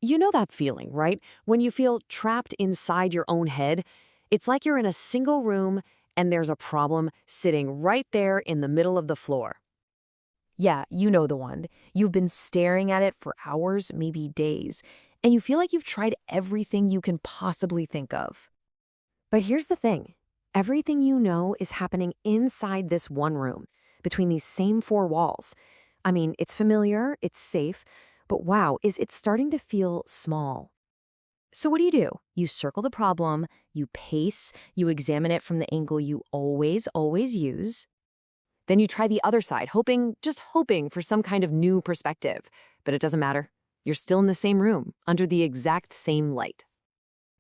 You know that feeling, right? When you feel trapped inside your own head, it's like you're in a single room and there's a problem sitting right there in the middle of the floor. Yeah, you know the one. You've been staring at it for hours, maybe days, and you feel like you've tried everything you can possibly think of. But here's the thing. Everything you know is happening inside this one room, between these same four walls. I mean, it's familiar, it's safe, but wow, is it starting to feel small? So what do? You circle the problem, you pace, you examine it from the angle you always use. Then you try the other side, just hoping for some kind of new perspective. But it doesn't matter. You're still in the same room, under the exact same light.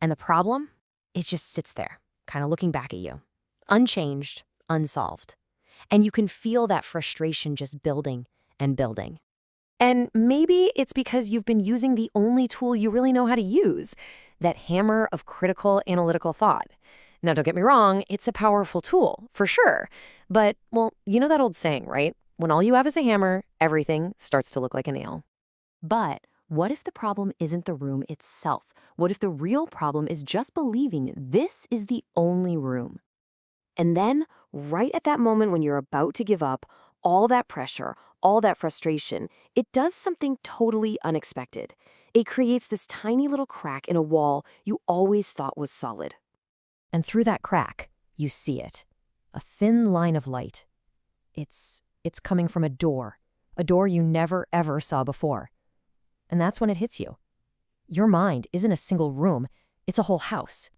And the problem? It just sits there, kind of looking back at you. Unchanged, unsolved. And you can feel that frustration just building and building. And maybe it's because you've been using the only tool you really know how to use, that hammer of critical analytical thought. Now, don't get me wrong, it's a powerful tool, for sure. But, well, you know that old saying, right? When all you have is a hammer, everything starts to look like a nail. But what if the problem isn't the room itself? What if the real problem is just believing this is the only room? And then, right at that moment when you're about to give up, all that pressure, all that frustration, it does something totally unexpected. It creates this tiny little crack in a wall you always thought was solid. And through that crack, you see it. A thin line of light. It's coming from a door you never ever saw before. And that's when it hits you. Your mind isn't a single room, it's a whole house.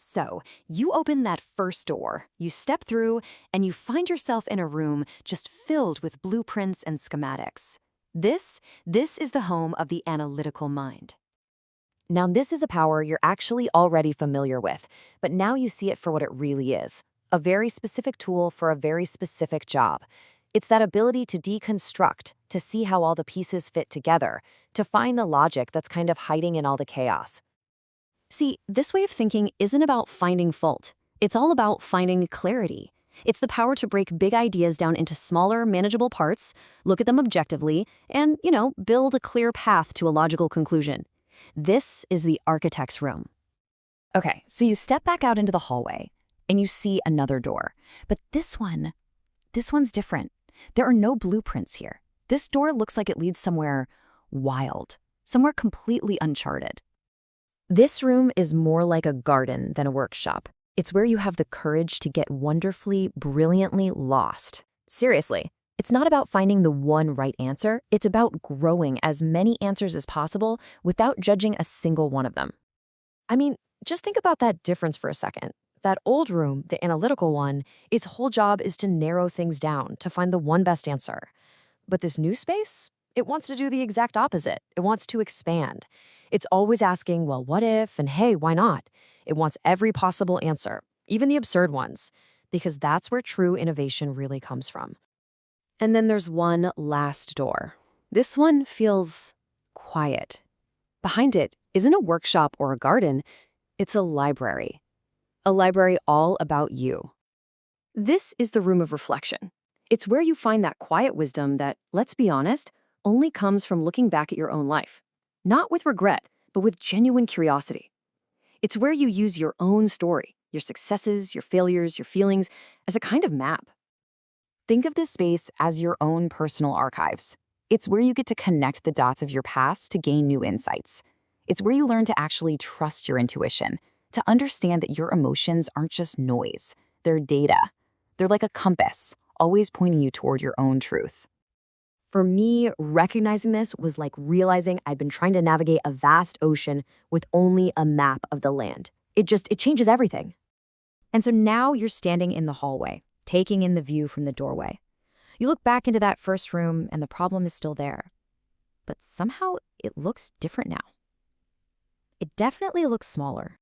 So, you open that first door, you step through, and you find yourself in a room just filled with blueprints and schematics. This is the home of the analytical mind. Now, this is a power you're actually already familiar with, but now you see it for what it really is. A very specific tool for a very specific job. It's that ability to deconstruct, to see how all the pieces fit together, to find the logic that's kind of hiding in all the chaos. See, this way of thinking isn't about finding fault. It's all about finding clarity. It's the power to break big ideas down into smaller, manageable parts, look at them objectively, and, build a clear path to a logical conclusion. This is the architect's room. Okay, so you step back out into the hallway, and you see another door. But this one's different. There are no blueprints here. This door looks like it leads somewhere wild, somewhere completely uncharted. This room is more like a garden than a workshop. It's where you have the courage to get wonderfully, brilliantly lost. Seriously, it's not about finding the one right answer. It's about growing as many answers as possible without judging a single one of them. I mean, just think about that difference for a second. That old room, the analytical one, its whole job is to narrow things down, to find the one best answer. But this new space, it wants to do the exact opposite. It wants to expand. It's always asking, well, what if, and hey, why not? It wants every possible answer, even the absurd ones, because that's where true innovation really comes from. And then there's one last door. This one feels quiet. Behind it isn't a workshop or a garden, it's a library. A library all about you. This is the room of reflection. It's where you find that quiet wisdom that, let's be honest, only comes from looking back at your own life. Not with regret, but with genuine curiosity. It's where you use your own story, your successes, your failures, your feelings, as a kind of map. Think of this space as your own personal archives. It's where you get to connect the dots of your past to gain new insights. It's where you learn to actually trust your intuition, to understand that your emotions aren't just noise, they're data. They're like a compass, always pointing you toward your own truth. For me, recognizing this was like realizing I'd been trying to navigate a vast ocean with only a map of the land. It changes everything. And so now you're standing in the hallway, taking in the view from the doorway. You look back into that first room and the problem is still there. But somehow it looks different now. It definitely looks smaller.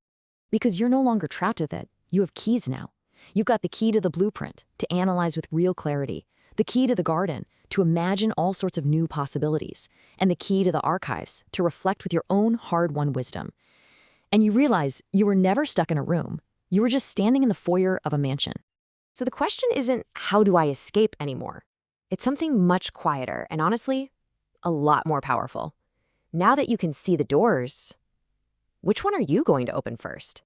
Because you're no longer trapped with it. You have keys now. You've got the key to the blueprint, to analyze with real clarity, the key to the garden, to imagine all sorts of new possibilities, and the key to the archives, to reflect with your own hard-won wisdom. And you realize you were never stuck in a room. You were just standing in the foyer of a mansion. So the question isn't, how do I escape anymore? It's something much quieter and honestly, a lot more powerful. Now that you can see the doors, which one are you going to open first?